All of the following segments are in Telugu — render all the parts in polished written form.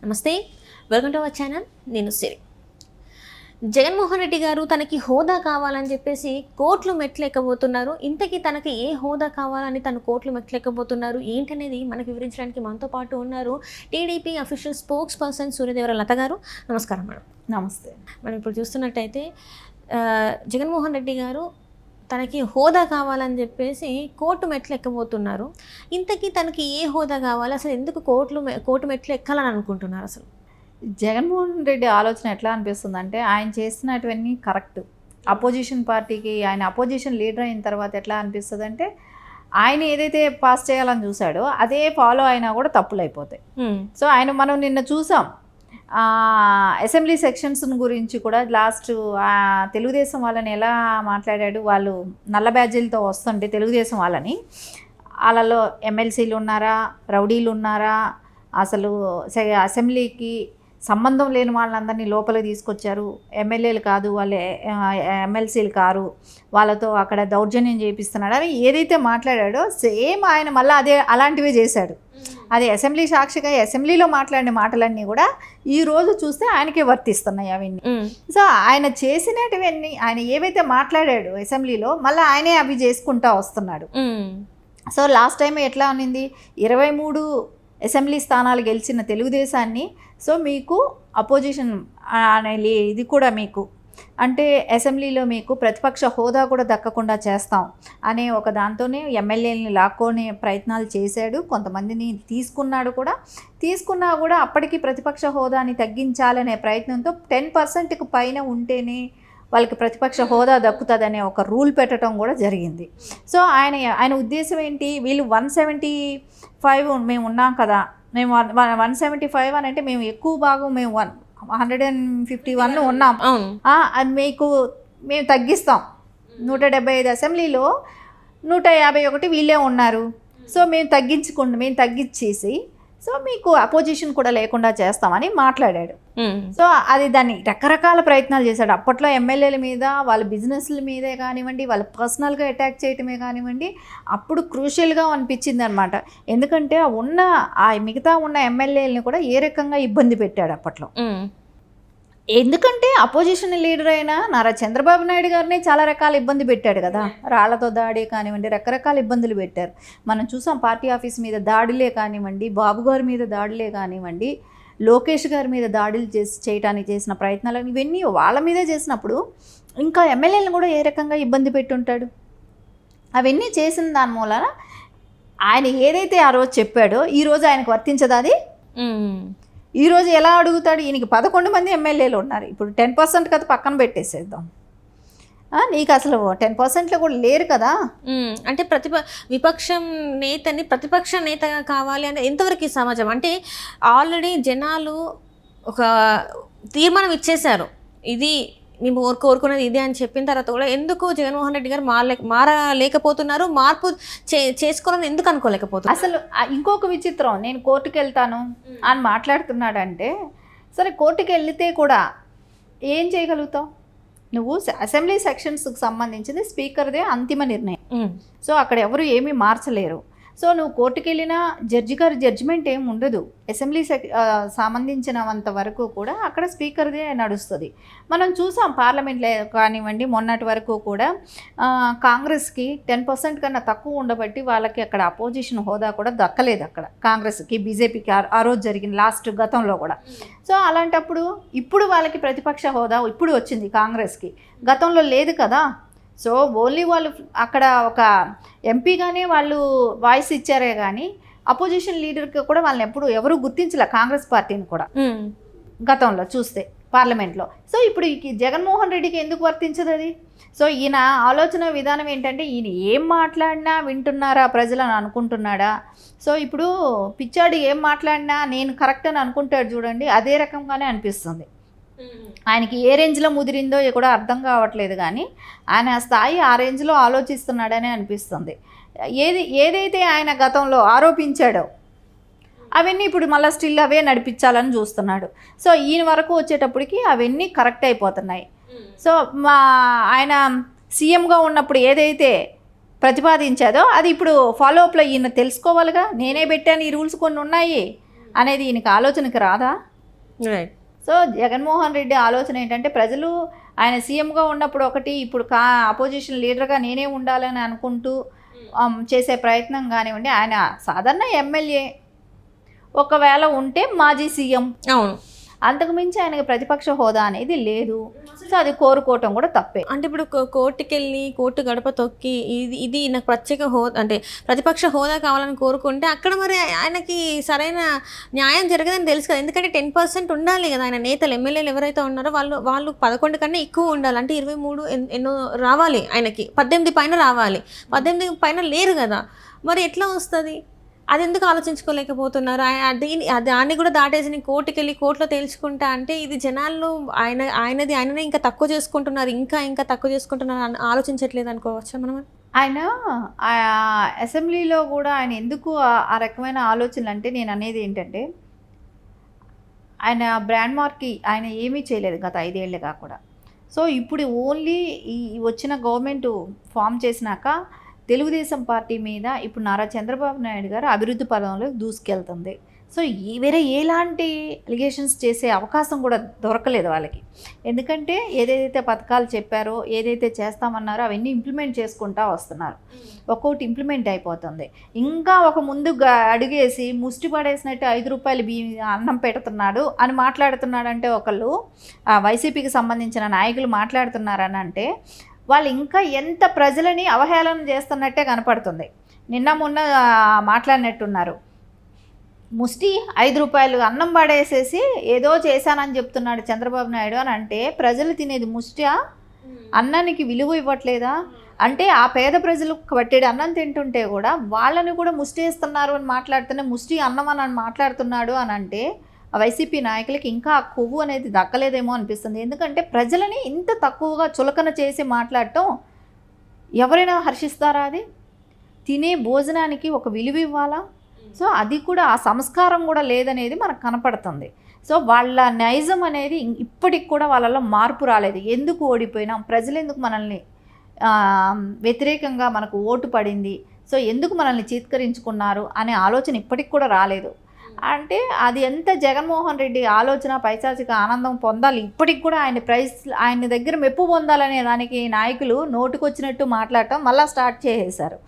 నమస్తే, వెల్కమ్ టు అవర్ ఛానల్. నేను సిరి. జగన్మోహన్ రెడ్డి గారు తనకి హోదా కావాలని చెప్పేసి కోట్లు మెట్లెక్కబోతున్నారు. ఇంతకీ తనకి ఏ హోదా కావాలని తను కోట్లు మెట్లెక్కబోతున్నారు ఏంటనేది మనకు వివరించడానికి మనతో పాటు ఉన్నారు TDP official spokesperson Suryadevara Latha garu. నమస్కారం మేడం. నమస్తే. మనం ఇప్పుడు చూస్తున్నట్టయితే జగన్మోహన్ రెడ్డి గారు తనకి హోదా కావాలని చెప్పేసి కోర్టు మెట్లు ఎక్కబోతున్నారు. ఇంతకీ తనకి ఏ హోదా కావాలి, అసలు ఎందుకు కోర్టు మెట్లు ఎక్కాలని అనుకుంటున్నారు? అసలు జగన్మోహన్ రెడ్డి ఆలోచన ఎట్లా అనిపిస్తుంది అంటే, ఆయన చేసినటువన్నీ కరెక్ట్. అపోజిషన్ పార్టీకి ఆయన అపోజిషన్ లీడర్ అయిన తర్వాత ఎట్లా అనిపిస్తుంది అంటే, ఆయన ఏదైతే పాస్ చేయాలని చూశాడో అదే ఫాలో అయినా కూడా తప్పులు అయిపోతాయి. సో మనం నిన్న చూసాం అసెంబ్లీ సెక్షన్స్ గురించి కూడా. లాస్ట్ తెలుగుదేశం వాళ్ళని ఎలా మాట్లాడాడు, వాళ్ళు నల్ల బ్యాడ్జీలతో వస్తుంటే తెలుగుదేశం వాళ్ళలో ఎమ్మెల్సీలు ఉన్నారా, రౌడీలు ఉన్నారా, అసలు అసెంబ్లీకి సంబంధం లేని వాళ్ళందరినీ లోపలికి తీసుకొచ్చారు. ఎమ్మెల్యేలు కాదు, వాళ్ళు ఎమ్మెల్సీలు కారు, వాళ్ళతో అక్కడ దౌర్జన్యం చేపిస్తున్నాడు అని ఏదైతే మాట్లాడాడో సేమ్ ఆయన మళ్ళీ అలాంటివే చేశాడు. అది అసెంబ్లీ సాక్షిగా అసెంబ్లీలో మాట్లాడిన మాటలన్నీ కూడా ఈ రోజు చూస్తే ఆయనకే వర్తిస్తున్నాయి అవన్నీ. సో ఆయన చేసినటువన్నీ, ఆయన ఏవైతే మాట్లాడాడు అసెంబ్లీలో మళ్ళీ ఆయనే అవి చేసుకుంటా వస్తున్నాడు. సో లాస్ట్ టైం ఎట్లా ఉన్నింది, 23 అసెంబ్లీ స్థానాలు గెలిచిన తెలుగుదేశాన్ని సో మీకు అపోజిషన్ అనే ఇది కూడా మీకు అంటే అసెంబ్లీలో మీకు ప్రతిపక్ష హోదా కూడా దక్కకుండా చేస్తాం అనే ఒక దాంతోనే ఎమ్మెల్యేలని లాక్కొనే ప్రయత్నాలు చేశాడు. కొంతమందిని తీసుకున్నా కూడా అప్పటికి ప్రతిపక్ష హోదాని తగ్గించాలనే ప్రయత్నంతో 10%కు పైన ఉంటేనే వాళ్ళకి ప్రతిపక్ష హోదా దక్కుతుందనే ఒక రూల్ పెట్టడం కూడా జరిగింది. సో ఆయన ఉద్దేశం ఏంటి, వీళ్ళు 175 మేము ఉన్నాం కదా, మేము 175 అని అంటే మేము ఎక్కువ భాగం మేము 151 ఉన్నాం, అది మేము తగ్గిస్తాం. 175 అసెంబ్లీలో 151 వీళ్ళే ఉన్నారు. సో మేము తగ్గించేసి సో మీకు అపోజిషన్ కూడా లేకుండా చేస్తామని మాట్లాడాడు. సో అది దాన్ని రకరకాల ప్రయత్నాలు చేశాడు. అప్పట్లో ఎమ్మెల్యేల మీద, వాళ్ళ బిజినెస్ల మీదే కానివ్వండి, వాళ్ళ పర్సనల్గా అటాక్ చేయటమే కానివ్వండి, అప్పుడు క్రూషియల్గా అనిపించింది అనమాట. ఎందుకంటే మిగతా ఉన్న ఎమ్మెల్యేలని కూడా ఏ రకంగా ఇబ్బంది పెట్టాడు అప్పట్లో. ఎందుకంటే అపోజిషన్ లీడర్ అయిన నారా చంద్రబాబు నాయుడు గారిని చాలా రకాల ఇబ్బంది పెట్టాడు కదా, రాళ్లతో దాడి కానివ్వండి, రకరకాల ఇబ్బందులు పెట్టారు. మనం చూసాం పార్టీ ఆఫీస్ మీద దాడులే కానివ్వండి, బాబు గారి మీద దాడులే కానివ్వండి, లోకేష్ గారి మీద దాడులు చేయడానికి చేసిన ప్రయత్నాలు ఇవన్నీ వాళ్ళ మీదే చేసినప్పుడు ఇంకా ఎమ్మెల్యేలను కూడా ఏ రకంగా ఇబ్బంది పెట్టుంటాడు. అవన్నీ చేసిన దాని మూలన ఆయన ఏదైతే ఆ రోజు చెప్పాడో ఈరోజు ఆయనకు వర్తించదా అది? ఈరోజు ఎలా అడుగుతాడు? ఈయనకి 11 మంది ఎమ్మెల్యేలు ఉన్నారు. ఇప్పుడు 10% కదా పక్కన పెట్టేసేద్దాం, నీకు అసలు 10%లో కూడా లేరు కదా. అంటే ప్రతిపక్ష నేతగా కావాలి అంటే ఎంతవరకు సమాజం? అంటే ఆల్రెడీ జనాలు ఒక తీర్మానం ఇచ్చేశారు, ఇది మేము కోరుకునేది ఇదే అని చెప్పిన తర్వాత కూడా ఎందుకు జగన్మోహన్ రెడ్డి గారు మారలేకపోతున్నారు, మార్పు చేసుకోవాలని ఎందుకు అనుకోలేకపోతున్నారు? అసలు ఇంకొక విచిత్రం, నేను కోర్టుకు వెళ్తాను అని మాట్లాడుతున్నాడంటే, సరే కోర్టుకు వెళ్తే కూడా ఏం చేయగలుగుతావు నువ్వు? అసెంబ్లీ సెక్షన్స్కి సంబంధించింది స్పీకర్దే అంతిమ నిర్ణయం. సో అక్కడ ఎవరు ఏమీ మార్చలేరు. సో నువ్వు కోర్టుకు వెళ్ళినా జడ్జి గారి జడ్జిమెంట్ ఏమి ఉండదు. అసెంబ్లీ సంబంధించినంత వరకు కూడా అక్కడ స్పీకర్దే నడుస్తుంది. మనం చూసాం పార్లమెంట్లో కానివ్వండి, మొన్నటి వరకు కూడా కాంగ్రెస్కి 10% కన్నా తక్కువ ఉండబట్టి వాళ్ళకి అక్కడ అపోజిషన్ హోదా కూడా దక్కలేదు. అక్కడ కాంగ్రెస్కి, బీజేపీకి ఆ రోజు జరిగిన గతంలో కూడా. సో అలాంటప్పుడు ఇప్పుడు వాళ్ళకి ప్రతిపక్ష హోదా ఇప్పుడు వచ్చింది కాంగ్రెస్కి, గతంలో లేదు కదా. సో ఓన్లీ వాళ్ళు అక్కడ ఒక ఎంపీగానే వాళ్ళు వాయిస్ ఇచ్చారే కానీ అపోజిషన్ లీడర్కి కూడా వాళ్ళని ఎవరు గుర్తించలే, కాంగ్రెస్ పార్టీని కూడా గతంలో చూస్తే పార్లమెంట్లో. సో ఇప్పుడు జగన్మోహన్ రెడ్డికి ఎందుకు వర్తించదు అది? సో ఈయన ఆలోచన విధానం ఏంటంటే, ఈయన ఏం మాట్లాడినా వింటున్నారా ప్రజలను అనుకుంటున్నాడా? సో ఇప్పుడు పిచ్చాడు ఏం మాట్లాడినా నేను కరెక్ట్ అని అనుకుంటాడు చూడండి, అదే రకంగానే అనిపిస్తుంది. ఆయనకి ఏ రేంజ్లో ముదిరిందో కూడా అర్థం కావట్లేదు, కానీ ఆయన స్థాయి ఆ రేంజ్లో ఆలోచిస్తున్నాడని అనిపిస్తుంది. ఏదైతే ఆయన గతంలో ఆరోపించాడో అవన్నీ ఇప్పుడు మళ్ళీ స్టిల్ అవే నడిపించాలని చూస్తున్నాడు. సో ఈయన వరకు వచ్చేటప్పటికి అవన్నీ కరెక్ట్ అయిపోతున్నాయి. సో ఆయన సీఎంగా ఉన్నప్పుడు ఏదైతే ప్రతిపాదించాదో అది ఇప్పుడు ఫాలోఅప్లో ఈయన తెలుసుకోవాలిగా, నేనే పెట్టాను ఈ రూల్స్ కొన్ని ఉన్నాయి అనేది ఈయనకి ఆలోచనకి రాదా? రైట్. సో జగన్మోహన్ రెడ్డి ఆలోచన ఏంటంటే ప్రజలు ఆయన సీఎంగా ఉన్నప్పుడు ఒకటి, ఇప్పుడు అపోజిషన్ లీడర్గా నేనే ఉండాలని అనుకుంటూ చేసే ప్రయత్నం కానివ్వండి. ఆయన సాధారణ ఎమ్మెల్యే, ఒకవేళ ఉంటే మాజీ సీఎం, అవును. అంతకుమించి ఆయనకి ప్రతిపక్ష హోదా అనేది లేదు. సో అది కోరుకోవటం కూడా తప్పే. అంటే ఇప్పుడు కోర్టుకి వెళ్ళి కోర్టు గడప తొక్కి ఇది నాకు ప్రత్యేక హోదా అంటే ప్రతిపక్ష హోదా కావాలని కోరుకుంటే అక్కడ మరి ఆయనకి సరైన న్యాయం జరగదని తెలుసు కదా. ఎందుకంటే 10% ఉండాలి కదా. ఆయన నేతలు ఎమ్మెల్యేలు ఎవరైతే ఉన్నారో వాళ్ళు 11 కన్నా ఎక్కువ ఉండాలి. అంటే 23 ఎన్నో రావాలి, ఆయనకి 18 పైన రావాలి. 18 పైన లేరు కదా, మరి ఎట్లా వస్తుంది? అది ఎందుకు ఆలోచించుకోలేకపోతున్నారు? దాన్ని కూడా దాటేసి నేను కోర్టుకి వెళ్ళి కోర్టులో తేల్చుకుంటా అంటే ఇది జనాల్లో ఆయననే ఇంకా తక్కువ చేసుకుంటున్నారు, ఇంకా తక్కువ చేసుకుంటున్నారు అని ఆలోచించట్లేదు అనుకోవచ్చా మనం? ఆయన అసెంబ్లీలో కూడా ఆయన ఎందుకు ఆ రకమైన ఆలోచనలు అంటే, నేను అనేది ఏంటంటే ఆయన బ్రాండ్ మార్క్కి ఆయన ఏమీ చేయలేదు గత 5 ఏళ్ళుగా కూడా. సో ఇప్పుడు ఓన్లీ ఈ వచ్చిన గవర్నమెంట్ ఫామ్ చేసినాక తెలుగుదేశం పార్టీ మీద ఇప్పుడు నారా చంద్రబాబు నాయుడు గారు అభివృద్ధి పదంలో దూసుకెళ్తుంది. సో వేరే ఎలాంటి అలిగేషన్స్ చేసే అవకాశం కూడా దొరకలేదు వాళ్ళకి. ఎందుకంటే ఏదైతే పథకాలు చెప్పారో, ఏదైతే చేస్తామన్నారో అవన్నీ ఇంప్లిమెంట్ చేసుకుంటూ వస్తున్నారు. ఒక్కొక్కటి ఇంప్లిమెంట్ అయిపోతుంది. ఇంకా ఒక ముందు అడిగేసి ముష్టి పడేసినట్టు 5 రూపాయలు అన్నం పెడుతున్నాడు అని మాట్లాడుతున్నాడంటే, ఒకళ్ళు వైసీపీకి సంబంధించిన నాయకులు మాట్లాడుతున్నారని అంటే వాళ్ళు ఇంకా ఎంత ప్రజలని అవహేళన చేస్తున్నట్టే కనపడుతుంది. నిన్న మొన్న మాట్లాడినట్టున్నారు. ముష్టి 5 రూపాయలు అన్నం పడేసేసి ఏదో చేశానని చెప్తున్నాడు చంద్రబాబు నాయుడు అని అంటే, ప్రజలు తినేది ముష్టి, అన్నానికి విలువ ఇవ్వట్లేదా? అంటే ఆ పేద ప్రజలు పట్టేది అన్నం తింటుంటే కూడా వాళ్ళని కూడా ముష్టి వేస్తున్నారు అని మాట్లాడుతూనే ముష్టి అన్నం అని మాట్లాడుతున్నాడు అని అంటే వైసీపీ నాయకులకి ఇంకా ఆ కొవ్వు అనేది దక్కలేదేమో అనిపిస్తుంది. ఎందుకంటే ప్రజలని ఇంత తక్కువగా చులకన చేసి మాట్లాడటం ఎవరైనా హర్షిస్తారా? అది తినే భోజనానికి ఒక విలువ ఇవ్వాలా? సో అది కూడా ఆ సంస్కారం కూడా లేదనేది మనకు కనపడుతుంది. సో వాళ్ళ నైజం అనేది ఇప్పటికి కూడా వాళ్ళలో మార్పు రాలేదు. ఎందుకు ఓడిపోయినాం, ప్రజలు ఎందుకు మనల్ని వ్యతిరేకంగా మనకు ఓటు పడింది, సో ఎందుకు మనల్ని చీత్కరించుకున్నారు అనే ఆలోచన ఇప్పటికి కూడా రాలేదు. అంటే అది ఎంత జగన్మోహన్ రెడ్డి ఆలోచన, పైశాచిక ఆనందం పొందాలి, ఇప్పటికి కూడా ఆయన దగ్గర మెప్పు పొందాలనే దానికి నాయకులు నోటుకొచ్చినట్టు మాట్లాడటం మళ్ళీ స్టార్ట్ చేసేశారు.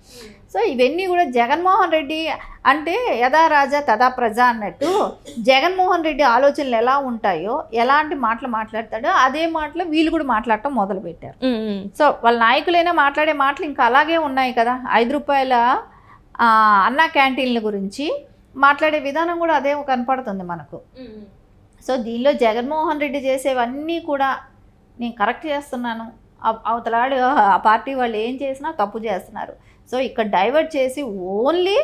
సో ఇవన్నీ కూడా జగన్మోహన్ రెడ్డి అంటే యథా రాజా తదా ప్రజ అన్నట్టు జగన్మోహన్ రెడ్డి ఆలోచనలు ఎలా ఉంటాయో, ఎలాంటి మాటలు మాట్లాడతాడో అదే మాటలు వీళ్ళు కూడా మాట్లాడటం మొదలుపెట్టారు. సో వాళ్ళ నాయకులైనా మాట్లాడే మాటలు ఇంకా అలాగే ఉన్నాయి కదా. 5 రూపాయల అన్నా క్యాంటీన్ల గురించి మాట్లాడే విధానం కూడా అదే కనపడుతుంది మనకు. సో దీనిలో జగన్మోహన్ రెడ్డి చేసేవన్నీ కూడా నేను కరెక్ట్ చేస్తున్నాను, అవతలాడు ఆ పార్టీ వాళ్ళు ఏం చేసినా తప్పు చేస్తున్నారు. సో ఇక్కడ డైవర్ట్ చేసి ఓన్లీ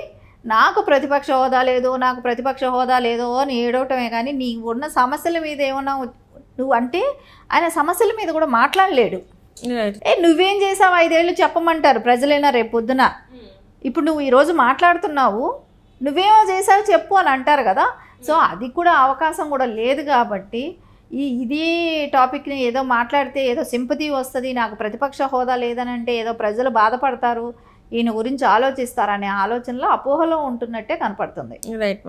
నాకు ప్రతిపక్ష హోదా లేదో అని ఏడవటమే కానీ నీ ఉన్న సమస్యల మీద ఏమన్నా నువ్వు అంటే ఆయన సమస్యల మీద కూడా మాట్లాడలేడు. నువ్వేం చేసావు 5 ఏళ్ళు చెప్పమంటారు ప్రజలైనా రేపు పొద్దున. ఇప్పుడు నువ్వు ఈరోజు మాట్లాడుతున్నావు, నువ్వేమో చేసావు చెప్పు అని అంటారు కదా. సో అది కూడా అవకాశం కూడా లేదు. కాబట్టి ఇదే టాపిక్ని ఏదో మాట్లాడితే ఏదో సింపతి వస్తుంది, నాకు ప్రతిపక్ష హోదా లేదని అంటే ఏదో ప్రజలు బాధపడతారు, ఈయన గురించి ఆలోచిస్తారనే ఆలోచనలో అపోహలో ఉంటున్నట్టే కనపడుతుంది. Right.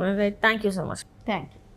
Thank you so much. Thank you.